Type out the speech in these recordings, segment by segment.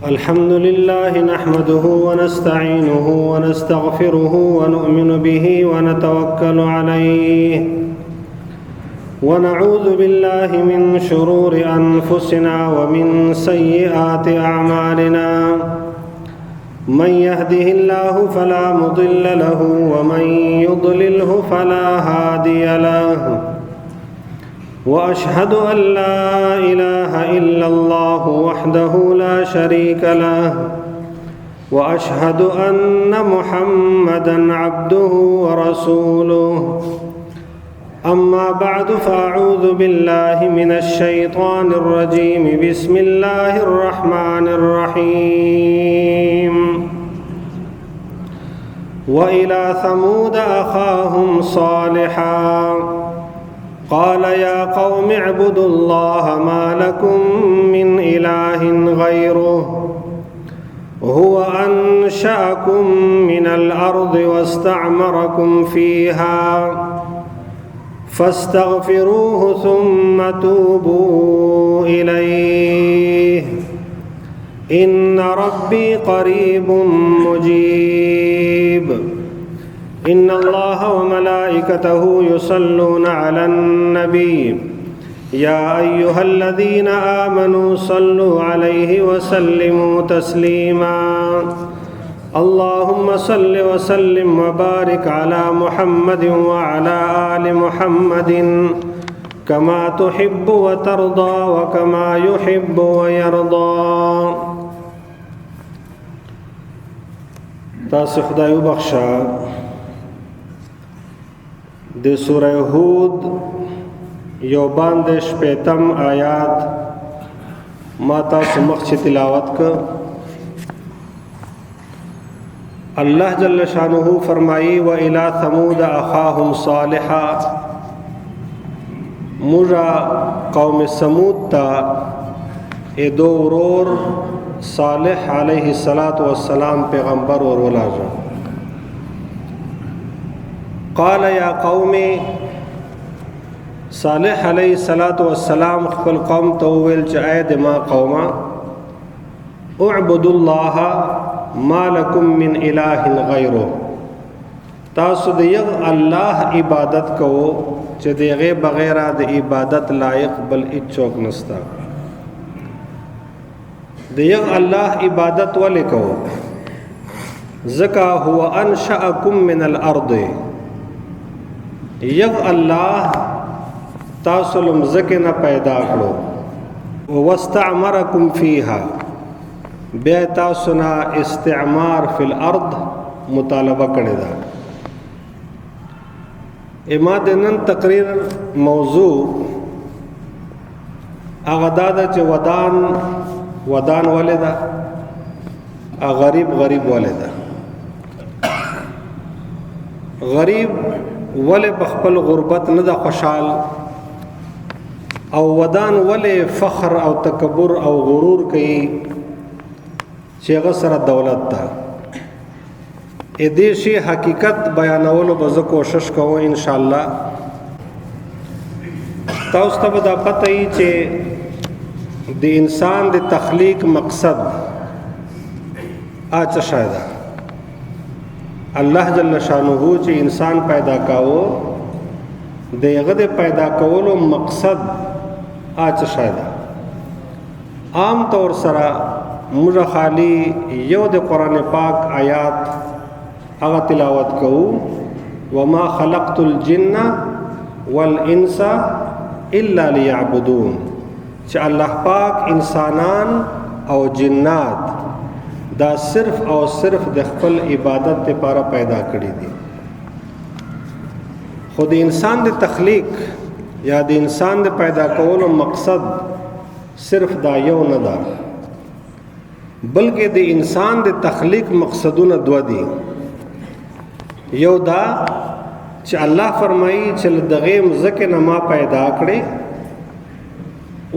الحمد لله نحمده ونستعينه ونستغفره ونؤمن به ونتوكل عليه ونعوذ بالله من شرور أنفسنا ومن سيئات أعمالنا من يهده الله فلا مضل له ومن يضلله فلا هادي له وأشهد أن لا إله إلا الله وحده لا شريك له وأشهد أن محمدًا عبده ورسوله أما بعد فأعوذ بالله من الشيطان الرجيم بسم الله الرحمن الرحيم وإلى ثمود أخاهم صالحًا قال يا قوم اعبدوا الله ما لكم من إله غيره هو أنشأكم من الأرض واستعمركم فيها فاستغفروه ثم توبوا إليه إن ربي قريب مجيب إن الله وملائكته يصلون على النبي يا أيها الذين آمنوا صلوا عليه وسلموا تسليما اللهم صل وسلم وبارك على محمد وعلى آل محمد كما تحب وترضى وكما يحب ويرضى تاسو خدای وبخښه د سوره هود یو باندې شپږم آیات ما تاسو مخکې تلاوت ک الله جل شانه فرمایي و الى ثمود اخاهم صالحا موږ قوم ثمود ته دو ورور صالح علیه السلام پیغمبر ورولازه قال يا قوم صالح علیہ السلام خپل قوم ته ویل چې اې د ما قومه اعبدوا الله ما لكم من اله غیره تاسو د یو الله عبادت کوو چې دغه بغیر د عبادت لایق بل هیڅوک نشته د یو الله عبادت ولې کوو ځکه هو انشأکم من الارض یو الله تاسو لمزکه نه پیدا کړو واستعمرکم فیها بیا تاسو نه استعمار فی الارض مطالبه کړی دا اما د نن تقریر موضوع هغه دا چې ودان ولدا غریب ولدا غریب ولې بخپل غربت نه د خوشحال او ودان ولې فخر او تکبر او غرور کوي چې هغه سره دولت ده دې شی حقیقت بیانولو به زه کوشش کوم ان شاء الله تاسو ته دا پته ای چې د انسان د تخلیق مقصد اچ شاید الله جل شانه چې انسان پیدا کاوه دغه د پیدا کولو مقصد اچ شاید عام طور سره موږ خالی یو د قران پاک آیات هغه تلاوت کوو وما خلقت الجن والانس الا ليعبدون چې الله پاک انسانان او جنات دا صرف او صرف د خپل عبادت لپاره پیدا کړی دي خود انسان د تخلیق یا د انسان د پیدا کولو مقصد صرف دا یو نه ده بلکې د انسان د تخلیق مقصدونه دوه دي یو دا چې الله فرمایي چې دغه مزکه نه ما پیدا کړی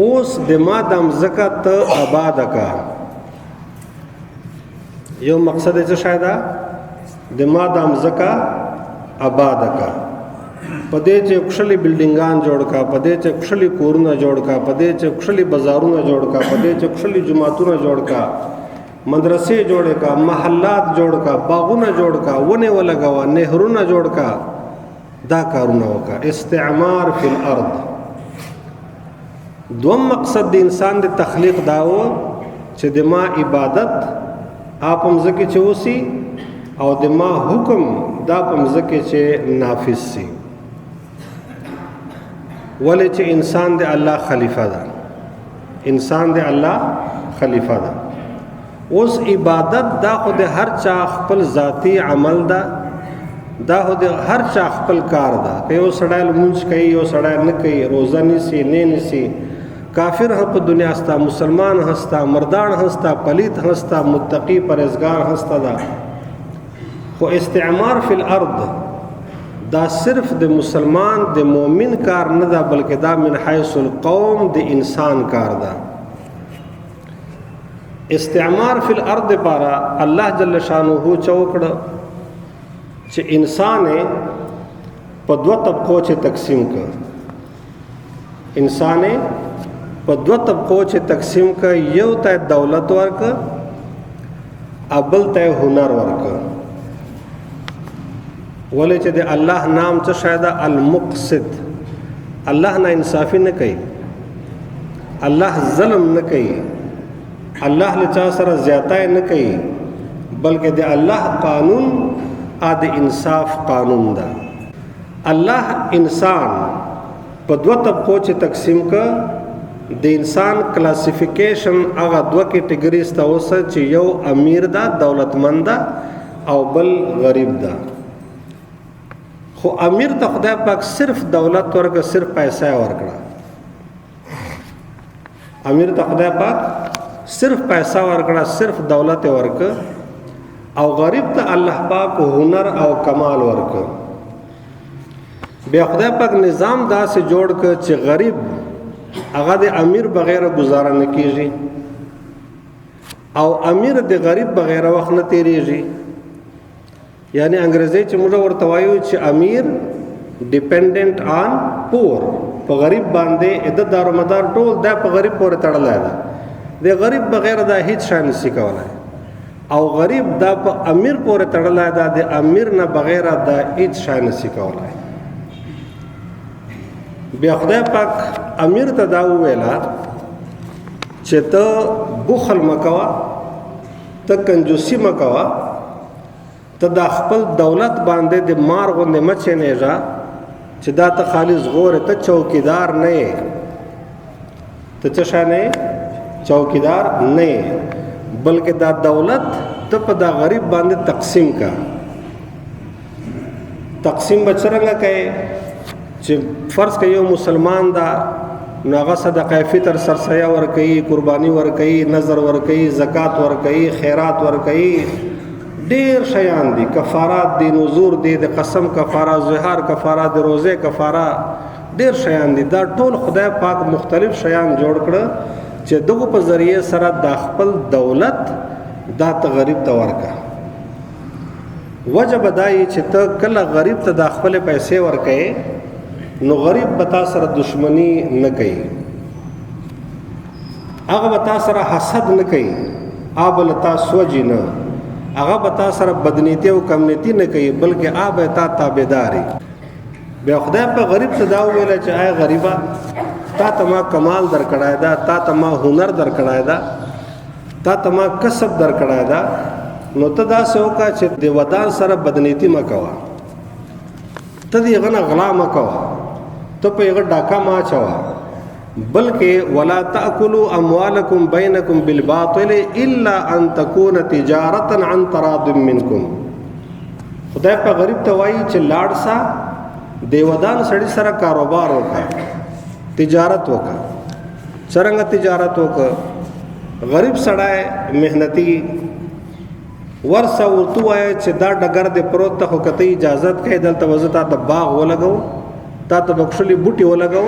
اوس د ما د مزکه ته آباد کا یو مقصد څه شاید د ما د مزکه آباد کا پدې چې کښلي بلډینګان جوړ کا، پدې چې کښلي کورونه جوړ کا، پدې چې کښلي بازارونه جوړ کا، پدې چې کښلي جماعتونه جوړ کا، مدرسې جوړ کا، محلات جوړ کا، باغونه جوړ کا، ونه ولګوا، نهرونه جوړ کا، دا کارونه وکا. استعمار فی الارض. دوم مقصد د انسان د تخلیق داو چې د ما عبادت آپ مزکه چې وسی او د ما حکم دا په مزکه چې نافذ سي. ولې چې انسان د الله خلیفہ ده، انسان د الله خلیفہ ده. اوس عبادت دا خو د هر چا خپل ذاتی عمل ده، دا خو د هر چا خپل کار ده. که یو سړی لمونځ کوي، یو سړی نه کوي، روزه نیسي نه نیسي، کافر هم په دنیا هستا، مسلمان هستا، مردان هستا، پلیت هستا، متقی پرهیزګار هستا ده. خو استعمار فی الارض دا صرف د مسلمان د مؤمن کار نه ده، بلکې دا من حیث القوم د انسان کار ده. استعمار فی الارض پارا الله جل شانه چوکړه چې انسان په دوه طبقو چې تقسیم کړ. انسان په دوه طبقو چې تقسیم کړ، یو ته دولت ورک، ابل ته هنر ورک. ولې چې د الله نام څه شاید المقسط. الله نه انصافي نه کوي، الله ظلم نه کوي، الله له چا سره زیاتی نه کوي، بلکې د الله قانون د انصاف قانون ده. الله انسان په دوه طبقو چې تقسیم کړ. د انسان کلاسیفیکیشن هغه دوه کیټګریز ته اوسه چې یو امیر ده، دولتمند ده، او بل غریب ده. خو امیر ته خدای پاک صرف دولت ورکړه، صرف پیسې ورکړه. امیر ته خدای پاک صرف پیسې ورکړه، صرف دولت ورکړه. او غریب ته الله پاک هنر او کمال ورکړه. بیا خدای پاک نظام داسې جوړ کړ چې غریب هغه د امیر بغیر گزاره نه کیږي، او امیر د غریب بغیر وخت نه تیریږي. یعنی انګریزي چې موږ ورته وایو چې امیر ډیپندنٹ آن پور، په غریب باندې د دارومدار ټول دا په غریب پورې تړلی ده. د غریب بغیر دا هیڅ شی نشي کولای، او غریب دا په امیر پورې تړلی ده، د امیر نه بغیر دا هیڅ شی نشي کولای. بیا خدای پاک امیر ته دا وویلا چې ته بخل مکوه، ته کنجوسی مکوه، ته دا خپل دولت باندې د مار غوندې مچینېږه چې دا ته خالص غوره، ته چوکیدار نه یې. ته څه شی نه یې؟ چوکیدار نه یې، بلکې دا دولت ته په دا غریب باندې تقسیم کا. تقسیم به څرنګه کوې چې فرض که یو مسلمان دا نو هغه صدقه فطر سرسایه ورکوي، قرباني ورکوي، نظر ورکوي، زکات ورکوي، خیرات ورکوي، ډیر شیان دي، کفارات دي، نذور دي، د قسم کفاره، زهار کفاره، د روزه کفاره، ډیر شیان دي. دا ټول خدای پاک مختلف شیان جوړ کړه چې دغه په ذریعه سره د خپل دولت دا ته غریب ته ورکا. وجب دای چې ته کله غریب ته د خپل پیسې ورکې نو غریب بتا سره دشمنی نه کوي، هغه بتا سره حسد نه کوي، هغه لتا سوجي نه، هغه بتا سره بدنیتی او کمنیتی نه کوي، بلکې هغه تا تابعداري. بیا خدای په غریب ته دا ویل چې آی غریبا تا ته ما کمال درکړای دا، تا ته ما هنر درکړای دا، تا ته ما کسب درکړای دا، نو ته داسې وکړه چې د ودان سره بدنیتی مه کوه، ته د هغه نه غلا مه کوه، ته په هغه ډاکه مه اچوه، بلکې ولا تأکلوا اموالکم بینکم بالباطل الا ان تکون تجارة عن تراض منکم. خدای په غریب ته وایي چې لاړ سا د ودان سړي سره کاروبار وکړه، تجارت وکړه. څرنګه تجارت وکړه؟ غریب سړی محنتي ورسه ورته وایي چې دا ډګر د پروت ته خو کته اجازت کوي دلته وزه تا ته باغ ولګو، تا ته بخښلي بوټي ولګو،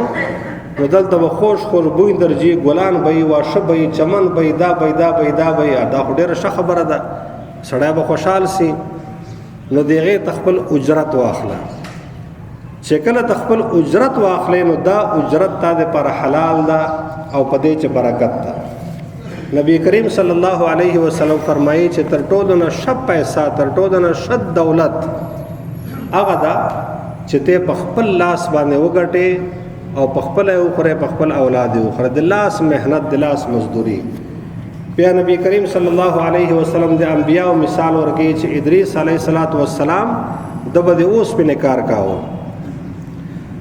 نو دلته به خوش بوی درځي، ګلان به وي، واښه به وي، چمن به وي، دا به وي، دا به وي، دا به وي. دا خو ډېره ښه خبره ده، سړی به خوشحال سي. نو د هغې ته خپل اجرت واخله چې کله د خپل اجرت واخلې نو دا اجرت تا د پر حلال ده او په دې چې برکت ده. نبی کریم صلی الله علیه وسلم فرمایي چې تر ټولو نه شب پیسہ، تر ټولو نه شد دولت هغه ده چې ته په خپل لاس باندې وګټې او په خپل وخوره، په خپل اولاد وخوره، د لاس مهنت، د لاس مزدوري. بیا نبی کریم صلی الله علیه وسلم د انبیاء مثال ورکړي چې ادریس علیه السلام د بده اوس په کار کاوه،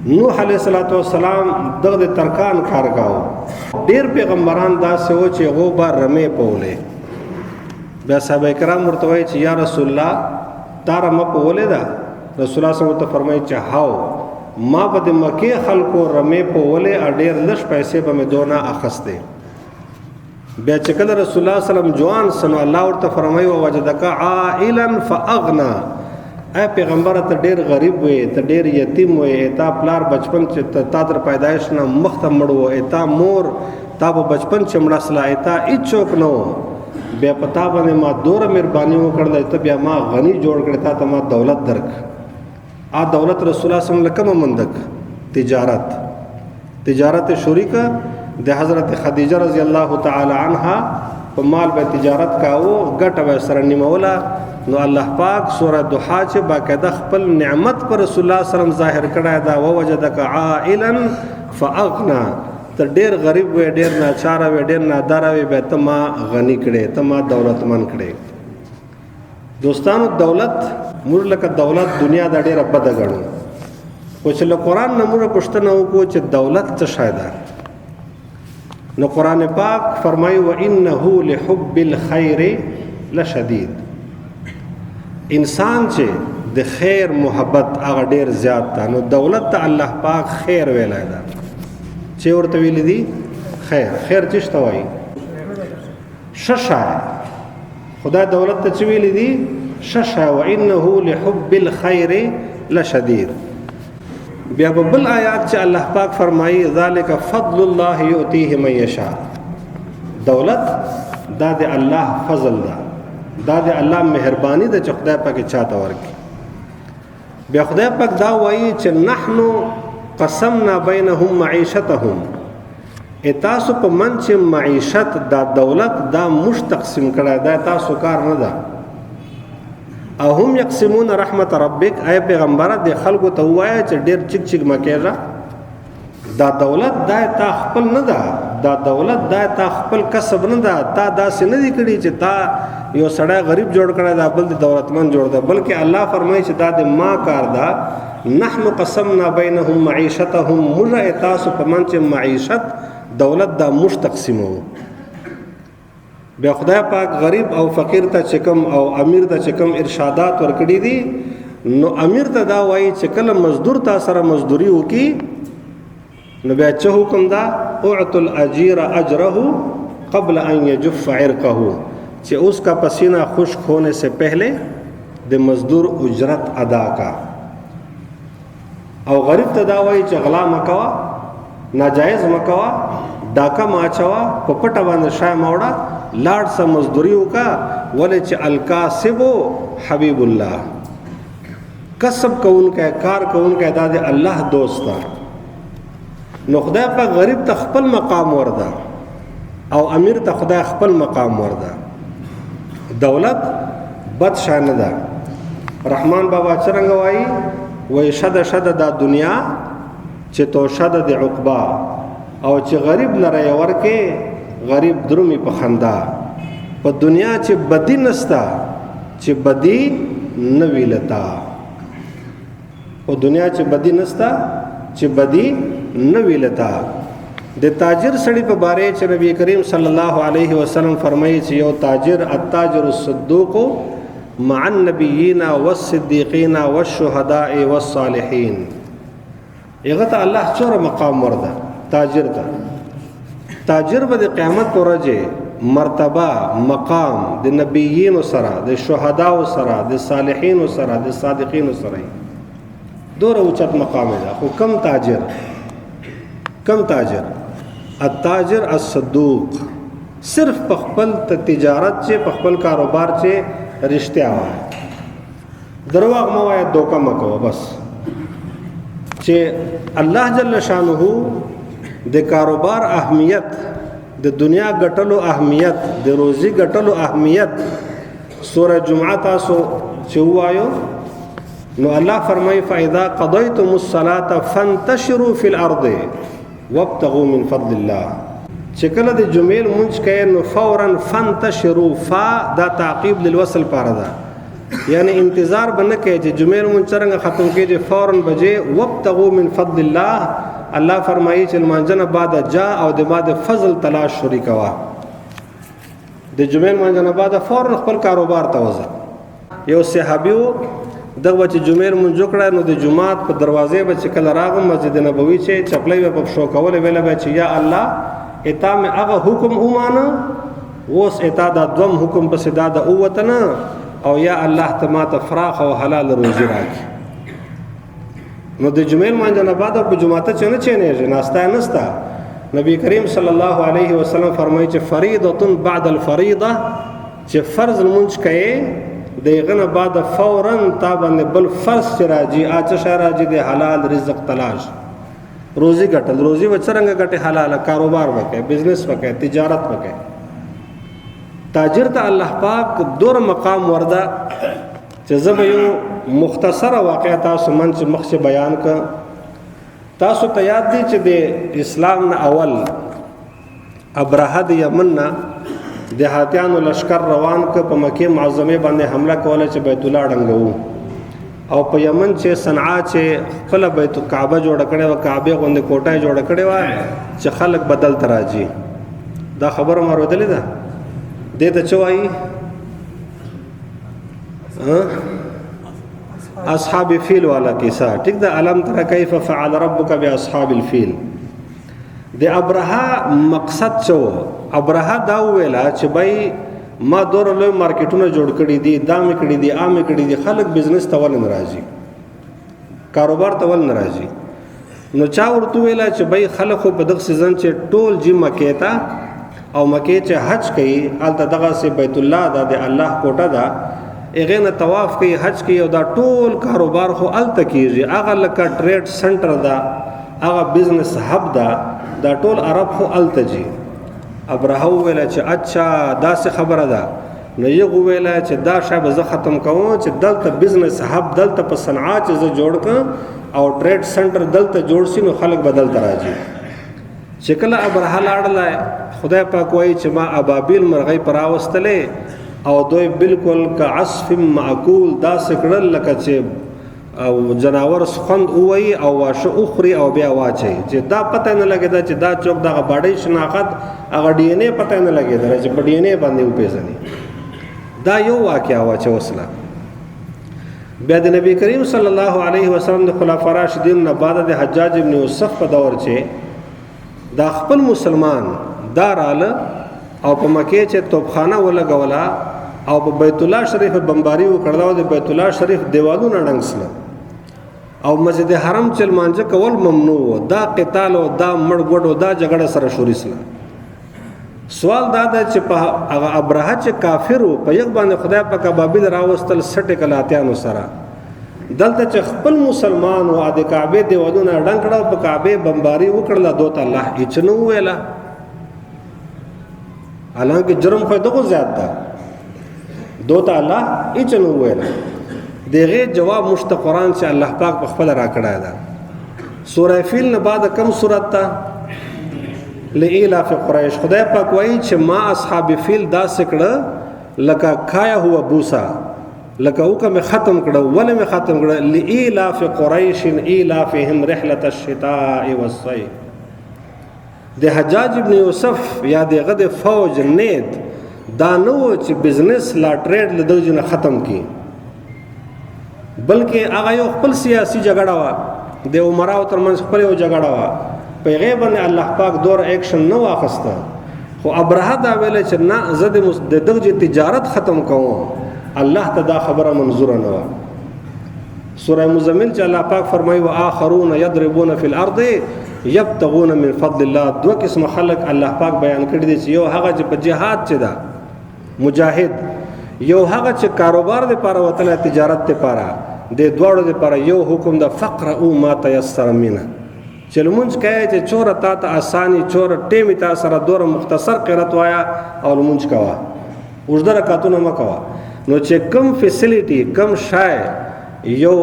نوح علیه السلام دغه ترکان کار کاوه، ډیر پیغمبران داسې و چې هغه به رمې پولې. بیا صحابه کرام ورته وایي چې یا رسول الله تا رمه پولې ده؟ رسول الله صلی الله علیه وسلم فرمایي چې هاو ما به د مکې خلکو رمې پولې او ډیر لږ پیسې به مې دونه اخستې. بیا چې کله رسول الله صلی الله علیه وسلم جوان سنو الله ورته فرمایي ووجدک عائلا فاغنا، اے پیغمبر ته ډیر غریب وې، ته ډیر یتیم وې، تا پلار بچپن چې تا تر پیدایش نه مخته مړ و، تا مور تا په بچپن چې مړه سلا، تا هیڅوک نو، بیا پتا باندې ما دوره مهرباني وکړل، ته بیا ما غنی جوړ کړ، تا ما دولت درک. آ دولت رسول الله صلی الله علیه وسلم مندک تجارت شریک د حضرت خدیجه رضی الله تعالی عنها په مال به تجارت کاوه، ګټه به سره نیموله. نو الله پاک سوره دوحا چې باقاعده خپل نعمت پر رسول الله صلی الله علیه وسلم ظاهر کړی دا ووجدک عائلا فاغنا، ته ډیر غریب وې، ډیر ناچاره وې، ډیر ناداره وې، به ته ما غنی کړې، ته ما دولتمن کړې. دوستانو دولت موږ لکه دولت دنیا دا ډیره بده ګڼو، خو چې له قرآن نه موږ پوښتنه وکړو چې دولت څه شی ده، نو قرآن پاک فرمایي وانه لحب الخیر لشدید. انسان چې د خیر محبت هغه ډیر زیات ده، نو دولت ته الله پاک خیر ویلی ده. چې ورته ویلی دي خیر، خیر څه ته وایي؟ ششای. خدای دولت ته څه ویلی دي؟ ششای. وانه لحب الخیر لشدید. بیا بل آیات چې الله پاک فرمایي ذالک فضل الله یؤتیه من یشاء. دولت دا د الله فضل ده، دا د الله مهرباني ده چې خدای پاک چاته ورکړي. بیا خدای پاک دا وایي چې نحنو قسمنا بینهم معیشتهم، تاسو په من چې معیشت دا دولت دا مش تقسیم کړی، دا تاسو کار نه ده. او هم یقسمون رحمت ربک، اے پیغمبر د خلکو ته وایي چې ډیر چک چک مکیږه، دا دولت دا تا خپل نه ده، دا دولت دا تا خپل کسب نه ده، تا داسې نه دی کړی چې تا یو سړی غریب جوړ کړی دا بل د دولتمن جوړ ده، بلکې الله فرمایي چې دا د ما کار ده. نحن قسمنا بینهم معیشتهم، موږ تاسو په من چې معیشت دولت دا موږ تقسیمو. بیا خدای پاک غریب او فقیر ته چې کوم او امیر ته چې کوم ارشادات ورکړي دي، نو امیر ته دا وایي چې کله مزدور تا سره مزدوری وکي، نو بیا چې حکم دا اعطوا الاجیر اجره قبل ان یجف عرقه، چې اس کا پسینہ خشک ہونے سے پہلے د مزدور اجرت ادا کا. او غریب ته دا وایي چې غلا مکوا، ناجایز مکوا، ډاکه ماچوا، په پټه باندې شای موړه، لاړ سه مزدوری وکا، ولې چې الکاسب حبیب الله، کسب کوونکی کار کوونکی دا د الله دوست ده. نو خدای په غریب ته خپل مقام ورده او امیر ته خدای خپل مقام ورده. دولت بد شان ده. رحمان بابا څنګه وایي وای شد شد دا دنیا چې تو شد د عقبا، او چې غریب لره ورکه غریب درومي په خندا. په دنیا چې بدی نستا، چې بدی نه ویلتا، په دنیا چې بدی نستا، چې بدی نه ویلتا. د تاجر سړي په باره چې نبی کریم صلی الله علیه وسلم فرمایي چې یو تاجر التاجر الصدوق مع النبیین والصدیقین والشهداء والصالحین، یغه ته الله څوره مقام ورده تاجر ته. تاجر به د قیامت پر ورځ مرتبه مقام د نبیین سره، د شهداء سره، د صالحین سره، د صادقین سره، دوره اوچت مقام ده. خو کم تاجر، کم تاجر التاجر الصدوق، صرف په خپل تجارت چې په خپل کاروبار چې رښتیا وایي، درواغ مه وایه، دوکه مه کوه. بس چې الله جل شانه د کاروبار اهمیت، د دنیا ګټلو اهمیت، د روزي ګټلو اهمیت سوره جمعه تاسو چې وایو نو الله فرمایي فاذا قضيتم الصلاه فانتشروا في الارض وابتغوا من فضل الله. چې کله د جمعې مونږ کوي نو فورا فانتشروا، فا دا تعقیب للوصل پاره ده، یعنی انتظار بنه کوي چې جمعې مونږ څنګه ختم کیږي فورا بجې وابتغوا من فضل الله. الله فرمایي چې مانځنه بعد جا او د بعد فضل تلاش شروع کوا. د جمعې مانځنه بعد فورا خپل کاروبار ته وځه. یو صحابیو دغه چې جمعې مونږ کړه نو د جمعات په دروازې به چې کله راغم مسجد نبوي چې چپلې په شو کول ویل به چې یا الله اتا مې هغه حکم ومانه، اوس اتا دا دوم حکم په صدا د اوتنه، او یا الله ته ماته فراخ او حلال روزي راکړي. نو د جمعې مانځنه بعد په جمعه ته نه ناستا نستا. نبی کریم صلی الله علیه وسلم فرمایي چې فریضه بعد الفریضه، چې فرض مونږ کوي دغه بعد فورا تا باندې بل فرض چې راځي اته شای راځي د حلال رزق تلاش، روزي ګټل. روزي وڅرنګ ګټه حلال کاروبار وکړي، بزنس وکړي، تجارت وکړي. تاجر ته الله پاک دور مقام ورده چې زه یو مختصره واقعه تاسو منځ مخکې بیان ک. تاسو ته یاد دي چې د اسلام نه اول ابرهه د یمن نه دیهاتیانو لشکر روان ک، په مکه معظمه باندې حمله کوله چې بیت الله ډنګو، او په یمن چې صنعا چې خپل بیت کعبه جوړ کړي او کعبه غوندې کوټه جوړ کړي و چې خلک بدل تراجي. دا خبره ما ورودلې ده دې ته چوي اصحاب الفیل والا کیسه. ټیک ده، علم تر کیف فعل ربک باصحاب الفیل. د ابرهه مقصد چو ابرهه دا ویلا چې بای ما دور له مارکیټونه جوړ کړي دي، دامه کړي دي، عامه کړي دي، خلک بزنس ته ول ناراضي، کاروبار ته ول ناراضي. نو چا ورته ویلا چې بای خلک په دغه سيزن چې ټول جی مکه ته او مکه چې حج کوي الته دغه سي بیت الله دا د الله کوټه ده، اغه نه طواف کوي، حج کوي، او دا ټول کاروبار خو الته کیږي. هغه لکه ټریډ سنټر ده، هغه بزنس هب ده، دا ټول عرب خو الته جي. ابرهه ویل چې اچھا دا څه خبره ده. نو یو ویل چې دا شابه زه ختم کوم چې دلته بزنس هب دلته په صنعا چې زه جوړ کړم او ټریډ سنټر دلته جوړ شي نو خلک بدل تراځي. چې کله ابرهه لاړل خدای پاک وایي چې ما ابابیل مرغۍ پراوستلې او دوی بالکل کعصف معقول دا سکړل لکه چې او جناور خوند وای او واشه اخري او بیا واچي چې دا پته نه لګیدا چې دا چوک دغه باډي شناخت هغه ډي ان اے پته نه لګیدا چې په ډي ان اے باندې وپېژني. دا یو واقعا واچ وسله. بیا د نبی کریم صلی الله علیه وسلم د خلفای راشدین نه بعد د حجاج ابن یوسف په دور چې دا خپل مسلمان داراله او په مکه چې توپخانه ولګولا او په بیت الله شریف بمباری وکړه او د بیت الله شریف دیوالونه ډنګسله او مسجد حرم چې مانځه کول ممنوع. دا قتال او دا مړ ګډو دا جګړه سره شوري سره. سوال دا ده چې په هغه ابرهه چې کافرو په یک باندې خدای پاک بابل راوستل سټه کلاتیانو سره، دلته چې خپل مسلمان او د کعبه دیوالونه ډنګ کړه په کعبه بمباری وکړه دوت الله هیڅ نه ویلا. حالانکه جرم خو دغه زیات ده، دوت الله هیڅ نه ویلا. دغه جواب مشت قرآن چې الله پاک په خپل را کړی ده. سوره فیل نه بعد کم سورت ته لإلاف قریش خدای پاک وایي چې ما اصحاب فیل دا سکړه لکه کایا هو بوسا، لکه وکم ختم کړه ولې مې ختم کړه لإلاف قریش إلافهم رحلة الشتاء والصيف. د حجاج ابن یوسف یا دغه د فوج نیت دا نو چې بزنس لا ټریډ لدوجنه ختم کی، بلکې هغه یو خپل سیاسي جګړه وا د عمراو ترمنځ خپل یو جګړه وا په غیبه الله پاک دور اکشن نه واخسته. خو ابرهه دا ویل چې نه زه د دغه تجارت ختم کوم، الله ته دا خبره منظور نه و. سوره مزمل چې الله پاک فرمایي واخرون یضربون فی الارض یبتغون من فضل الله. دو قسم خلق الله پاک بیان کړی دي چې یو هغه چې په جهاد چې دا مجاهد، یو هغه چې کاروبار د پاره وتل تجارت ته پاره، د دواړو دپاره یو حکم د فقرؤ ما تیسر منه چې لمونځ کوې چې چوره تا ته اساني چوره ټیم تا سره دوره مختصر قرت وایا او لمونځ کوه اوږده رکعتونه مه کوه. نو چې کم فیسیلیټي کم شای یو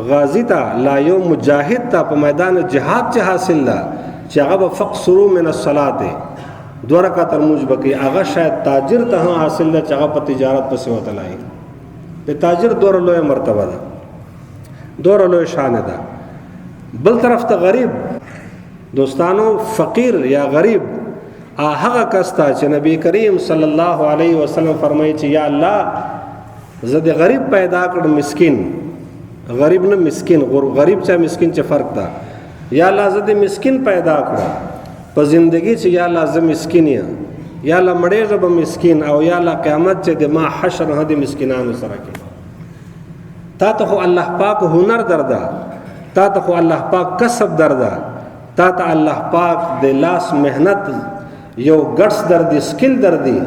غازی ته لا یو مجاهد ته په میدان جهاد چې حاصل ده چې هغه به فقصروا من الصلاة دوه رکعته لمونځ به کوي هغه شاید تاجر ته هم حاصل ده چې هغه په تجارت پسې وتلایي. د تاجر دوره لویه مرتبه ده دوره لویه شان ده. بل طرف ته غریب دوستانو فقیر یا غریب هغه کس ته چې نبی کریم صلی الله علیه وسلم فرمایي چې یا الله زه د غریب پیدا کړم مسکین غریب نه مسکین غریب چا مسکین چې فرق ده. یا الله زه د مسکین پیدا کړم په زندگی چې یا الله زه مسکین یم یا الله مړېږه به مسکین او یا الله قیامت چې د ما حشر نه د مسکینانو سره کې. تا ته خو الله پاک هنر درده تا ته خو الله پاک کسب درده تا ته الله پاک د لاس مهنت یو ګټس دردي سکل دردي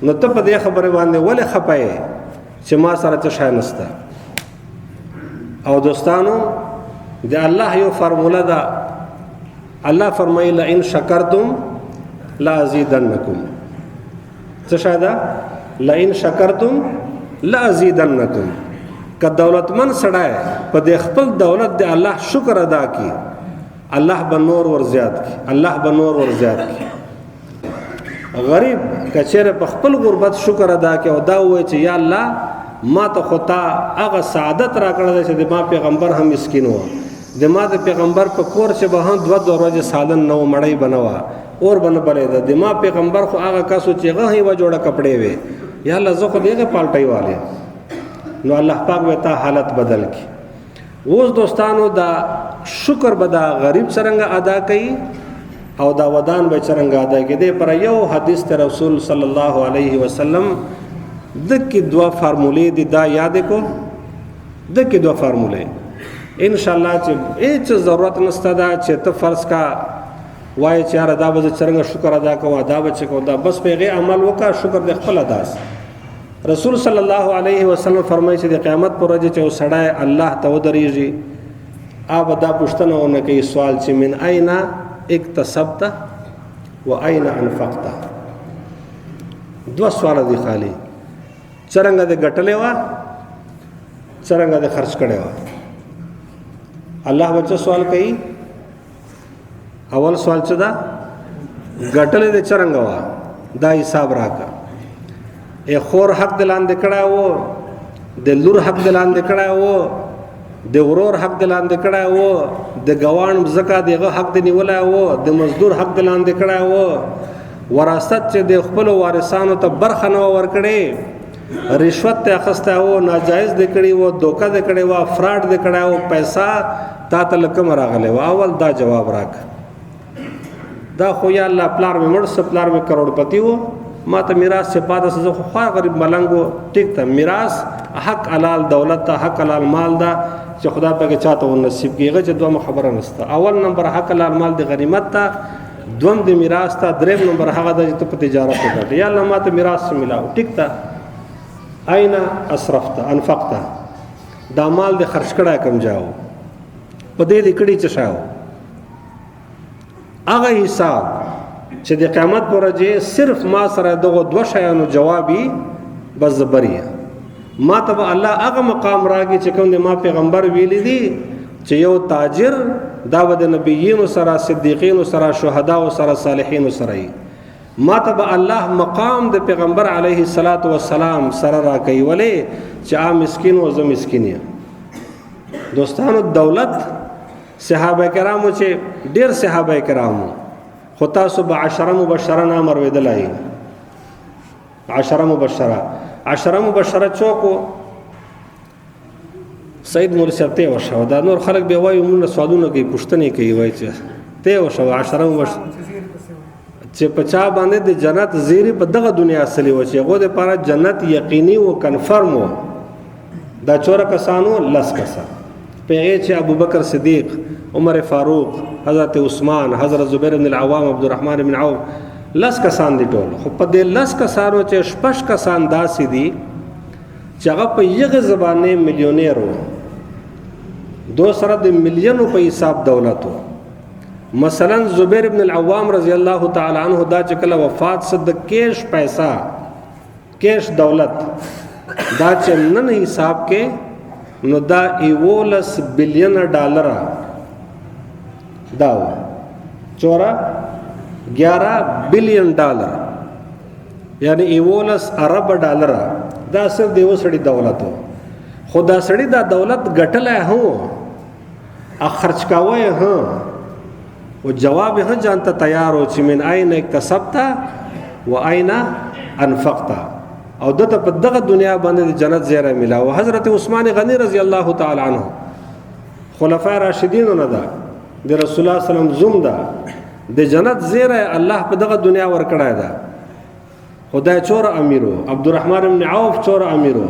نو ته په دې خبره باندې ولې خپایې چې ما سره څه شی نشته. او دوستانو د الله یو فرموله ده الله فرمایي لئن شکرتم لازیدنکم څه شی ده لئن شکرتم لازیدنکم که دولتمن سړی په د خپل دولت د الله شکر ادا کی الله به نور ور زیات کی الله به نور ور زیات کی. غریب کچېره په خپل غربت شکر ادا کی او دا وایي چې یا الله ما ته خو تا هغه سعادت راکړی چې د ما پیغمبر هم مسکین و د ما د پیغمبر په کور چې به هم دوه ورځې سالن نه و مړی به نه وه اور به نه بلېده د ما پیغمبر خو هغه کس و چې هغه یوه جوړه کپړې وې یا الله زه خو د هغې پالټۍ والی نو الله پاک به تا حالت بدل کی. اوس دوستانو دا شکر به دا غریب څرنګه ادا کوي او دا ودان به څرنګه ادا کوي. دې پر یو حدیث ته رسول صلی الله علیه وسلم دکې دوه فارمولې دي دا یاد کو دکې دوه فارمولې ان شاء الله چې هیڅ ضرورت نشته دا چې ته فرض کا وای چې یاره دا به زه څرنګه شکر ادا کوم دا به چې کوم دا بس په هغې عمل وکړه شکر د خپل ادا رسول صلی الله علیه وسلم فرمایي چې د قیامت پر ورځ چې یو سړی الله ته ودرېږي به دا پوښتنه ونه کوي سوال چې من اين اکتسبته و اين انفقته دوه سواله دي خالی څرنګه دې ګټلې وه څرنګه دې خرچ کړې وه. الله به څه سوال کوي اول سوال څه ده ګټلې دې څرنګه وه دا حساب راکړه. خور حق د لاندې کړی و د لور حق د لاندې کړی و د ورور حق د لاندې کړی و د ګوان مځکه د هغه حق د نیولی و د مزدور حق د لاندې کړی و وراثت چې د خپلو وارثانو ته برخه نه وه ورکړې رشوت ته اخیستی و ناجایز دې کړي و دوکه دې کړې وه فراډ دې کړی و پیسه تا ته له کومه راغلی وه اول دا جواب راکړه. دا خو یا الله پلار مې مړ څه پلار مې کروڑپتی و ما ته میراث چې پاته زه خو خوا غریب ملنګ و ټیک ته میراث حق حلال دولت ته حق حلال مال ده چې خدا پکې چاته ونصیب کړي هغه چې دومره خبره نشته. اول نمبر حق حلال مال د غنیمت ته دوم د میراث ته دریم نمبر هغه ده چې ته په تجارت وکړې یا الله ما ته میراث ملاو ټیک ته اين اسرفته انفقته دا مال د خرج کړه کم جاو په دې لیکړي چې شاو هغه حساب چې د قیامت پر ورځ صرف ما سره دغه دوه شیانو جوابي بس زبریه ما ته به الله هغه مقام راکړي چې کوم د ما پیغمبر ویلی دي چې یو تاجر دا به د نبیینو سره صدیقینو سره شهداو سره صالحینو سره ما ته به الله مقام د پیغمبر علیه الصلاۃ والسلام سره راکوي ولې چې مسکین و زه مسکین یم. دوستانو دولت صحابه کرامو چې ډیر صحابه کرامو خو تاسو به عشره مبشره نام اورېدلی عشره مبشره څوک و سید مولوي صاحب ته وشو دا نور خلک به وایي مونږ سوالونه کوي پوښتنې کوي وایي چې ته وشو عشره مبشره چې په چا باندې د جنت زیری په دغه دنیا اصلي و چې هغو دپاره جنت یقیني و کنفرم و دا چوره کسانو لس کسان په هغې چې ابوبکر صدیق عمر فاروق حضرت عثمان حضرت زبیر بن العوام عبدالرحمن بن عوف لس کسان دي ټول خو په دې لس کسانو چې شپږ کسان داسې دي چې هغه په یغه زبانې میلیونیر و دو سره د ملیونو په حساب دولت و. مثلا زبیر ابن العوام رضی الله تعالی عنہ دا چې کله وفات سره د کیش پیسہ کیش دولت دا چې نن حساب کې نو دا 11 بلین ډالر دا و 11 بلین ډالر یعنی 11 ارب ډالر دا صرف دیو سړي دولت و. خدا سړي دا دولت ګټلای هو ا خرچ کاوه ها و جواب ہے جانتا تیار ہو چې من آئین اکتسبتا و آئین انفقتا او دته په دغه دنیا باندې جنت زیره ملا. او حضرت عثمان غنی رضی الله تعالی عنہ خلفای راشدین نه دا د رسول الله سلام زوم دا د جنت زیره الله په دغه دنیا ور کړای دا. خدای چور امیرو عبدالرحمن بن عوف چور امیرو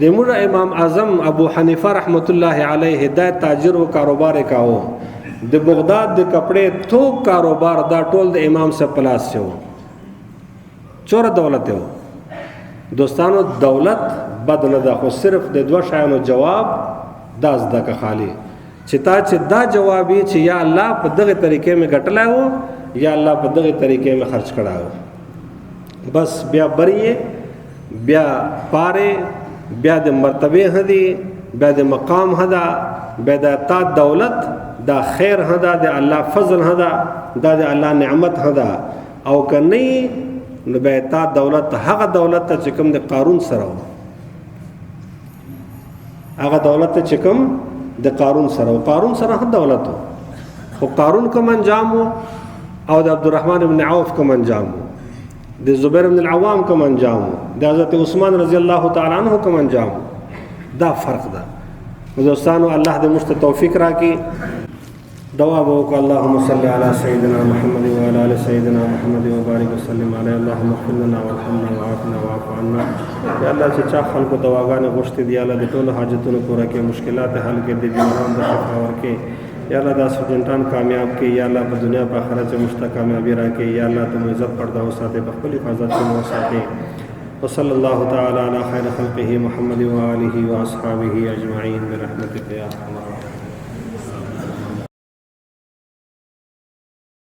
د موږ امام اعظم ابو حنیفه رحمت الله علیه دا تاجر و کاروبار کاو د بغداد د کپڑے تھوک کاروبار دا ټول د امام سے پلاس سے ہو چور دولت ہو. دوستانو دولت بد نه ده خو صرف د دوه شایانو جواب داس دا که خالی چې تا چې دا جوابي چې یا الله په دغه طریقې مې ګټلای وو یا الله په دغه طریقې مې خرچ کړای وو بس بیا بریه بیا پاره بیا د مرتبه هدي بیا د مقام هدا بیا د تا دولت دا خیر هدا د الله فضل هدا دا د الله نعمت هدا او کني نو به تا دولت هغه دولت ته چې کوم د قارون سره هغه دولت ته چې کوم د قارون سره قارون سره هغه دولت خو قارون کوم انجام او د عبدالرحمن بن عوف کوم انجام د زبیر بن العوام کوم انجام د حضرت عثمان رضی الله تعالی عنہ کوم انجام دا فرق ده. دوستانو الله دې مست توفیق راکړي. دعا وکړه اللهم صل علی سیدنا محمد و علی آل سیدنا محمد و بارک وسلم علیه اللهم اغفر لنا وارحمنا وعافنا واعف عنا. یا الله چې چا خلکو دواګانې غوښتې دي الله دې ټول حاجتونه پوره کړي مشکلات حل کړي د بیمارانو د شفا ورکړي. یا الله دا سټوډنټان کامیاب کړي. یا الله په دنیا په آخرت کې مشته کامیابی راکړي. یا الله ته عزت پرده وساتي په خپل حفاظت کې وساتي. وصلی الله تعالی علی خیر خلقه محمد و آله و اصحابه اجمعین برحمتک یا ارحم الراحمین.